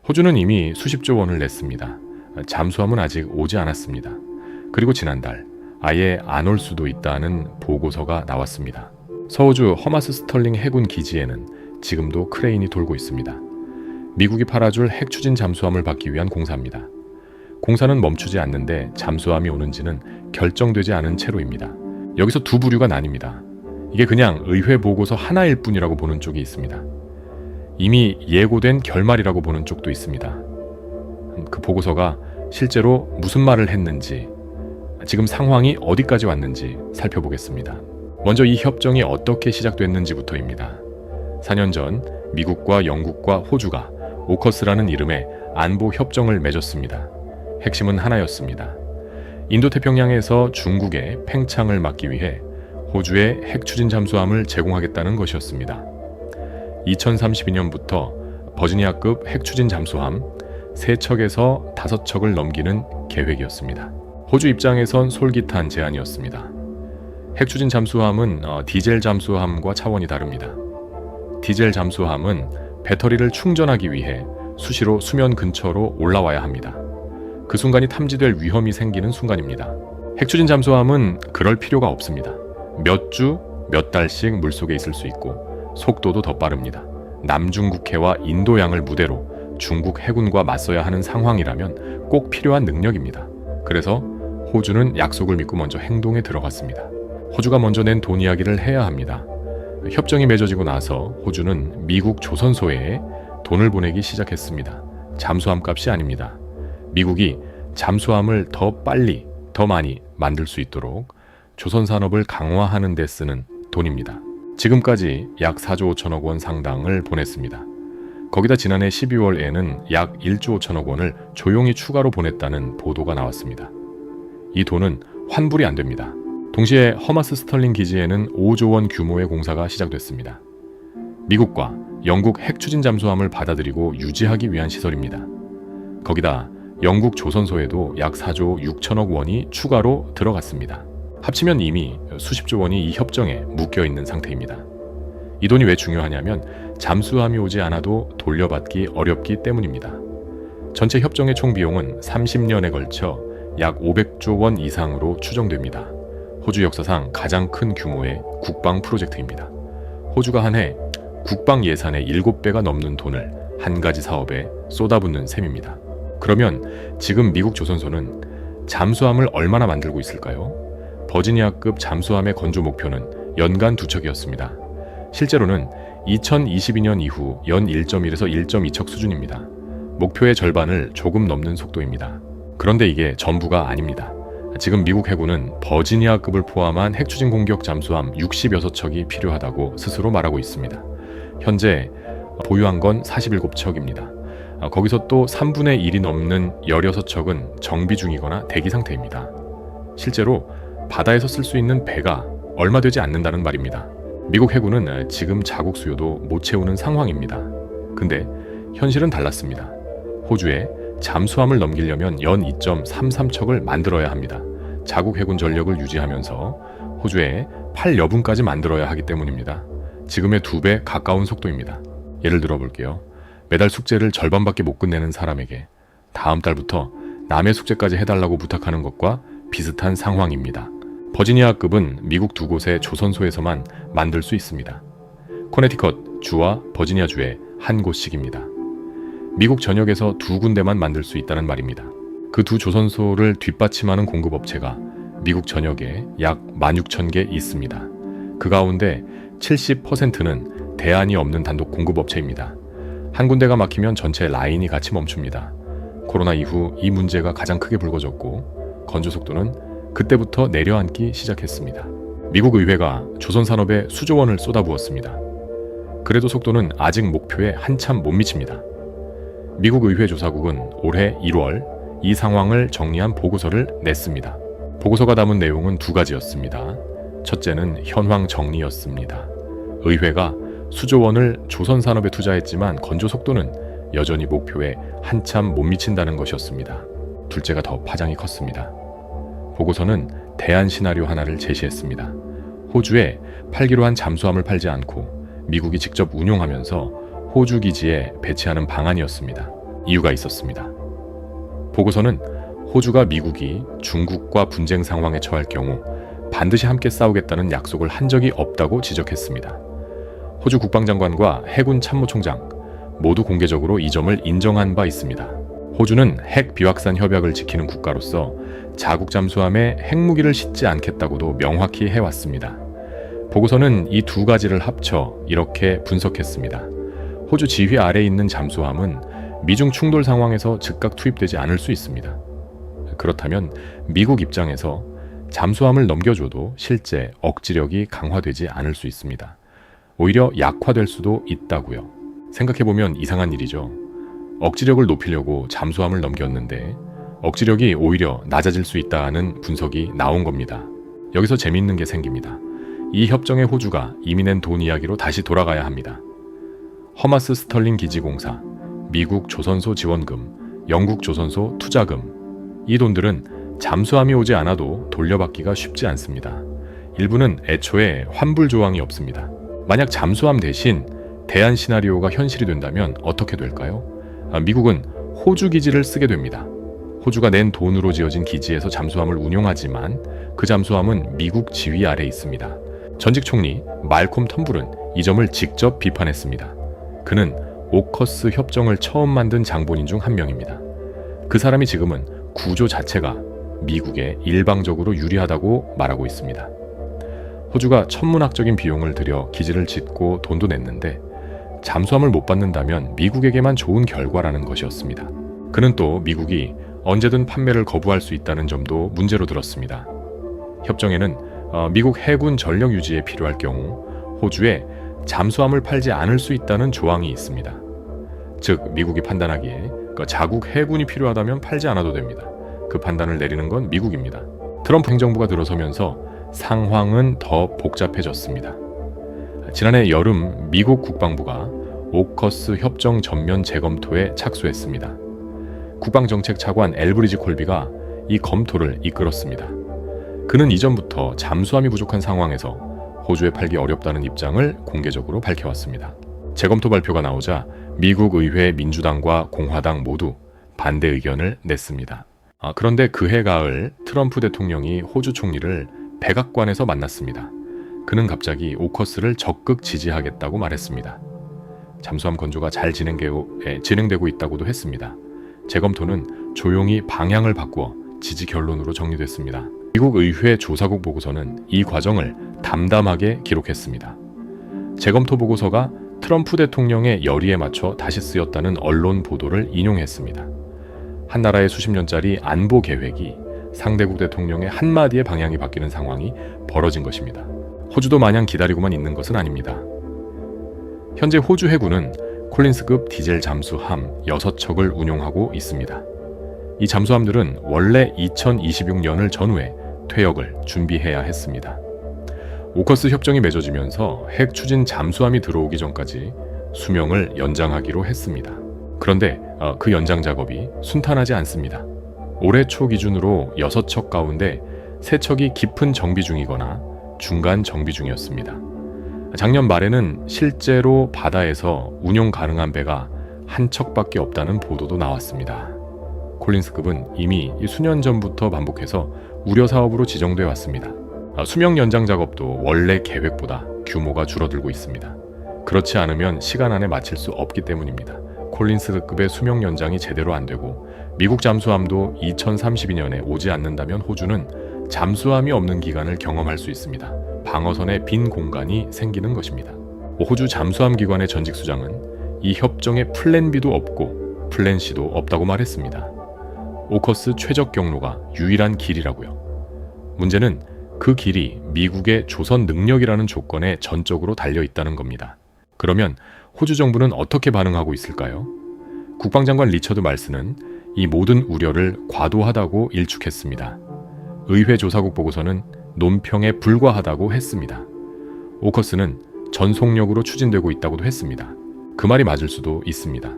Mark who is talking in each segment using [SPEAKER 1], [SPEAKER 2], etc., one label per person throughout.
[SPEAKER 1] 호주는 이미 수십조 원을 냈습니다. 잠수함은 아직 오지 않았습니다. 그리고 지난달 아예 안 올 수도 있다는 보고서가 나왔습니다. 서호주 허마스 스털링 해군 기지에는 지금도 크레인이 돌고 있습니다. 미국이 팔아줄 핵 추진 잠수함을 받기 위한 공사입니다. 공사는 멈추지 않는데 잠수함이 오는지는 결정되지 않은 채로입니다. 여기서 두 부류가 나뉩니다. 이게 그냥 의회 보고서 하나일 뿐이라고 보는 쪽이 있습니다. 이미 예고된 결말이라고 보는 쪽도 있습니다. 그 보고서가 실제로 무슨 말을 했는지, 지금 상황이 어디까지 왔는지 살펴보겠습니다. 먼저 이 협정이 어떻게 시작됐는지부터입니다. 4년 전 미국과 영국과 호주가 오커스라는 이름의 안보 협정을 맺었습니다. 핵심은 하나였습니다. 인도태평양에서 중국의 팽창을 막기 위해 호주에 핵 추진 잠수함을 제공하겠다는 것이었습니다. 2032년부터 버지니아급 핵 추진 잠수함 3척에서 5척을 넘기는 계획이었습니다. 호주 입장에선 솔깃한 제안이었습니다. 핵 추진 잠수함은 디젤 잠수함과 차원이 다릅니다. 디젤 잠수함은 배터리를 충전하기 위해 수시로 수면 근처로 올라와야 합니다. 그 순간이 탐지될 위험이 생기는 순간입니다. 핵 추진 잠수함은 그럴 필요가 없습니다. 몇 주, 몇 달씩 물속에 있을 수 있고 속도도 더 빠릅니다. 남중국해와 인도양을 무대로 중국 해군과 맞서야 하는 상황이라면 꼭 필요한 능력입니다. 그래서 호주는 약속을 믿고 먼저 행동에 들어갔습니다. 호주가 먼저 낸 돈 이야기를 해야 합니다. 협정이 맺어지고 나서 호주는 미국 조선소에 돈을 보내기 시작했습니다. 잠수함 값이 아닙니다. 미국이 잠수함을 더 빨리, 더 많이 만들 수 있도록 조선 산업을 강화하는 데 쓰는 돈입니다. 지금까지 약 4조 5천억 원 상당을 보냈습니다. 거기다 지난해 12월에는 약 1조 5천억 원을 조용히 추가로 보냈다는 보도가 나왔습니다. 이 돈은 환불이 안 됩니다. 동시에 허마스 스털링 기지에는 5조 원 규모의 공사가 시작됐습니다. 미국과 영국 핵 추진 잠수함을 받아들이고 유지하기 위한 시설입니다. 거기다 영국 조선소에도 약 4조 6천억 원이 추가로 들어갔습니다. 합치면 이미 수십조 원이 이 협정에 묶여있는 상태입니다. 이 돈이 왜 중요하냐면 잠수함이 오지 않아도 돌려받기 어렵기 때문입니다. 전체 협정의 총 비용은 30년에 걸쳐 약 500조 원 이상으로 추정됩니다. 호주 역사상 가장 큰 규모의 국방 프로젝트입니다. 호주가 한 해 국방 예산의 7배가 넘는 돈을 한 가지 사업에 쏟아붓는 셈입니다. 그러면 지금 미국 조선소는 잠수함을 얼마나 만들고 있을까요? 버지니아급 잠수함의 건조 목표는 연간 2척이었습니다. 실제로는 2022년 이후 연 1.1에서 1.2척 수준입니다. 목표의 절반을 조금 넘는 속도입니다. 그런데 이게 전부가 아닙니다. 지금 미국 해군은 버지니아급을 포함한 핵추진 공격 잠수함 66척이 필요하다고 스스로 말하고 있습니다. 현재 보유한 건 47척입니다. 거기서 또 3분의 1이 넘는 16척은 정비 중이거나 대기 상태입니다. 실제로 바다에서 쓸 수 있는 배가 얼마 되지 않는다는 말입니다. 미국 해군은 지금 자국 수요도 못 채우는 상황입니다. 근데 현실은 달랐습니다. 호주에 잠수함을 넘기려면 연 2.33척을 만들어야 합니다. 자국 해군 전력을 유지하면서 호주에 8여분까지 만들어야 하기 때문입니다. 지금의 2배 가까운 속도입니다. 예를 들어 볼게요. 매달 숙제를 절반밖에 못 끝내는 사람에게 다음 달부터 남의 숙제까지 해달라고 부탁하는 것과 비슷한 상황입니다. 버지니아급은 미국 2곳의 조선소에서만 만들 수 있습니다. 코네티컷 주와 버지니아 주의 한 곳씩입니다. 미국 전역에서 2군데만 만들 수 있다는 말입니다. 그 두 조선소를 뒷받침하는 공급업체가 미국 전역에 약 16,000개 있습니다. 그 가운데 70%는 대안이 없는 단독 공급업체입니다. 한 군데가 막히면 전체 라인이 같이 멈춥니다. 코로나 이후 이 문제가 가장 크게 불거졌고 건조 속도는 그때부터 내려앉기 시작했습니다. 미국 의회가 조선 산업에 수조 원을 쏟아부었습니다. 그래도 속도는 아직 목표에 한참 못 미칩니다. 미국 의회 조사국은 올해 1월 이 상황을 정리한 보고서를 냈습니다. 보고서가 담은 내용은 2가지였습니다. 첫째는 현황 정리였습니다. 의회가 수조 원을 조선 산업에 투자했지만 건조 속도는 여전히 목표에 한참 못 미친다는 것이었습니다. 둘째가 더 파장이 컸습니다. 보고서는 대안 시나리오 하나를 제시했습니다. 호주에 팔기로 한 잠수함을 팔지 않고 미국이 직접 운용하면서 호주 기지에 배치하는 방안이었습니다. 이유가 있었습니다. 보고서는 호주가 미국이 중국과 분쟁 상황에 처할 경우 반드시 함께 싸우겠다는 약속을 한 적이 없다고 지적했습니다. 호주 국방장관과 해군 참모총장 모두 공개적으로 이 점을 인정한 바 있습니다. 호주는 핵 비확산 협약을 지키는 국가로서 자국 잠수함에 핵무기를 싣지 않겠다고도 명확히 해왔습니다. 보고서는 이 두 가지를 합쳐 이렇게 분석했습니다. 호주 지휘 아래에 있는 잠수함은 미중 충돌 상황에서 즉각 투입되지 않을 수 있습니다. 그렇다면 미국 입장에서 잠수함을 넘겨줘도 실제 억지력이 강화되지 않을 수 있습니다. 오히려 약화될 수도 있다고요. 생각해보면 이상한 일이죠. 억지력을 높이려고 잠수함을 넘겼는데 억지력이 오히려 낮아질 수 있다는 분석이 나온 겁니다. 여기서 재미있는 게 생깁니다. 이 협정에 호주가 이미 낸 돈 이야기로 다시 돌아가야 합니다. 허마스 스털링 기지공사, 미국 조선소 지원금, 영국 조선소 투자금, 이 돈들은 잠수함이 오지 않아도 돌려받기가 쉽지 않습니다. 일부는 애초에 환불 조항이 없습니다. 만약 잠수함 대신 대안 시나리오가 현실이 된다면 어떻게 될까요? 미국은 호주 기지를 쓰게 됩니다. 호주가 낸 돈으로 지어진 기지에서 잠수함을 운용하지만 그 잠수함은 미국 지휘 아래에 있습니다. 전직 총리 말콤 텀블은 이 점을 직접 비판했습니다. 그는 오커스 협정을 처음 만든 장본인 중 한 명입니다. 그 사람이 지금은 구조 자체가 미국에 일방적으로 유리하다고 말하고 있습니다. 호주가 천문학적인 비용을 들여 기지를 짓고 돈도 냈는데 잠수함을 못 받는다면 미국에게만 좋은 결과라는 것이었습니다. 그는 또 미국이 언제든 판매를 거부할 수 있다는 점도 문제로 들었습니다. 협정에는 미국 해군 전력 유지에 필요할 경우 호주에 잠수함을 팔지 않을 수 있다는 조항이 있습니다. 즉 미국이 판단하기에 자국 해군이 필요하다면 팔지 않아도 됩니다. 그 판단을 내리는 건 미국입니다. 트럼프 행정부가 들어서면서 상황은 더 복잡해졌습니다. 지난해 여름 미국 국방부가 오커스 협정 전면 재검토에 착수했습니다. 국방정책 차관 엘브리지 콜비가 이 검토를 이끌었습니다. 그는 이전부터 잠수함이 부족한 상황에서 호주에 팔기 어렵다는 입장을 공개적으로 밝혀왔습니다. 재검토 발표가 나오자 미국 의회 민주당과 공화당 모두 반대 의견을 냈습니다. 그런데 그해 가을 트럼프 대통령이 호주 총리를 백악관에서 만났습니다. 그는 갑자기 오커스를 적극 지지하겠다고 말했습니다. 잠수함 건조가 잘 진행되고 있다고도 했습니다. 재검토는 조용히 방향을 바꾸어 지지 결론으로 정리됐습니다. 미국 의회 조사국 보고서는 이 과정을 담담하게 기록했습니다. 재검토 보고서가 트럼프 대통령의 열의에 맞춰 다시 쓰였다는 언론 보도를 인용했습니다. 한 나라의 수십 년짜리 안보 계획이 상대국 대통령의 한마디의 방향이 바뀌는 상황이 벌어진 것입니다. 호주도 마냥 기다리고만 있는 것은 아닙니다. 현재 호주 해군은 콜린스급 디젤 잠수함 6척을 운용하고 있습니다. 이 잠수함들은 원래 2026년을 전후해 퇴역을 준비해야 했습니다. 오커스 협정이 맺어지면서 핵 추진 잠수함이 들어오기 전까지 수명을 연장하기로 했습니다. 그런데 그 연장 작업이 순탄하지 않습니다. 올해 초 기준으로 6척 가운데 3척이 깊은 정비 중이거나 중간 정비 중이었습니다. 작년 말에는 실제로 바다에서 운용 가능한 배가 한 척밖에 없다는 보도도 나왔습니다. 콜린스급은 이미 수년 전부터 반복해서 우려 사업으로 지정돼 왔습니다. 수명 연장 작업도 원래 계획보다 규모가 줄어들고 있습니다. 그렇지 않으면 시간 안에 마칠 수 없기 때문입니다. 콜린스급의 수명 연장이 제대로 안 되고 미국 잠수함도 2032년에 오지 않는다면 호주는 잠수함이 없는 기간을 경험할 수 있습니다. 방어선에 빈 공간이 생기는 것입니다. 호주 잠수함 기관의 전직 수장은 이 협정에 플랜 B도 없고 플랜 C도 없다고 말했습니다. 오커스 최적 경로가 유일한 길이라고요. 문제는 그 길이 미국의 조선 능력이라는 조건에 전적으로 달려 있다는 겁니다. 그러면 호주 정부는 어떻게 반응하고 있을까요? 국방장관 리처드 말스는 이 모든 우려를 과도하다고 일축했습니다. 의회 조사국 보고서는 논평에 불과하다고 했습니다. 오커스는 전속력으로 추진되고 있다고도 했습니다. 그 말이 맞을 수도 있습니다.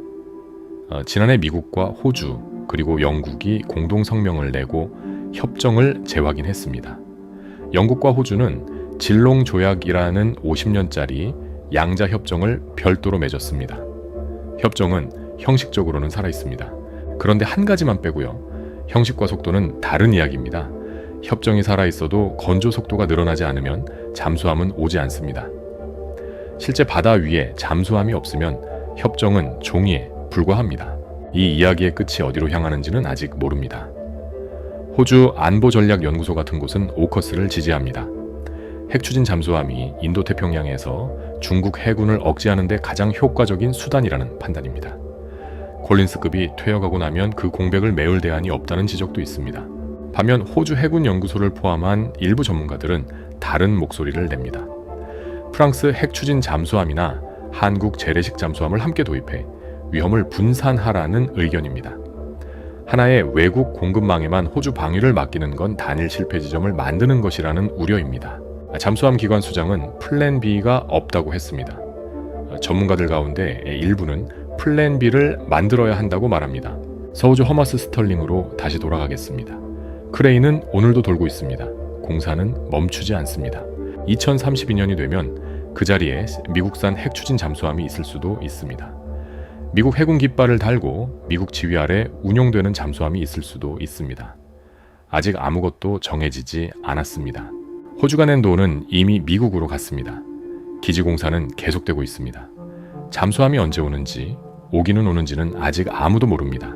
[SPEAKER 1] 지난해 미국과 호주 그리고 영국이 공동 성명을 내고 협정을 재확인했습니다. 영국과 호주는 질롱 조약이라는 50년짜리 양자 협정을 별도로 맺었습니다. 협정은 형식적으로는 살아있습니다. 그런데 한 가지만 빼고요. 형식과 속도는 다른 이야기입니다. 협정이 살아있어도 건조 속도가 늘어나지 않으면 잠수함은 오지 않습니다. 실제 바다 위에 잠수함이 없으면 협정은 종이에 불과합니다. 이 이야기의 끝이 어디로 향하는지는 아직 모릅니다. 호주 안보전략연구소 같은 곳은 오커스를 지지합니다. 핵추진 잠수함이 인도태평양에서 중국 해군을 억제하는 데 가장 효과적인 수단이라는 판단입니다. 콜린스급이 퇴역하고 나면 그 공백을 메울 대안이 없다는 지적도 있습니다. 반면 호주 해군연구소를 포함한 일부 전문가들은 다른 목소리를 냅니다. 프랑스 핵추진 잠수함이나 한국 재래식 잠수함을 함께 도입해 위험을 분산하라는 의견입니다. 하나의 외국 공급망에만 호주 방위를 맡기는 건 단일 실패 지점을 만드는 것이라는 우려입니다. 잠수함 기관 수장은 플랜 B가 없다고 했습니다. 전문가들 가운데 일부는 플랜 B를 만들어야 한다고 말합니다. 서우주 허마스 스털링으로 다시 돌아가겠습니다. 크레인은 오늘도 돌고 있습니다. 공사는 멈추지 않습니다. 2032년이 되면 그 자리에 미국산 핵추진 잠수함이 있을 수도 있습니다. 미국 해군 깃발을 달고 미국 지휘 아래 운용되는 잠수함이 있을 수도 있습니다. 아직 아무것도 정해지지 않았습니다. 호주가 낸 돈은 이미 미국으로 갔습니다. 기지 공사는 계속되고 있습니다. 잠수함이 언제 오는지, 오기는 오는지는 아직 아무도 모릅니다.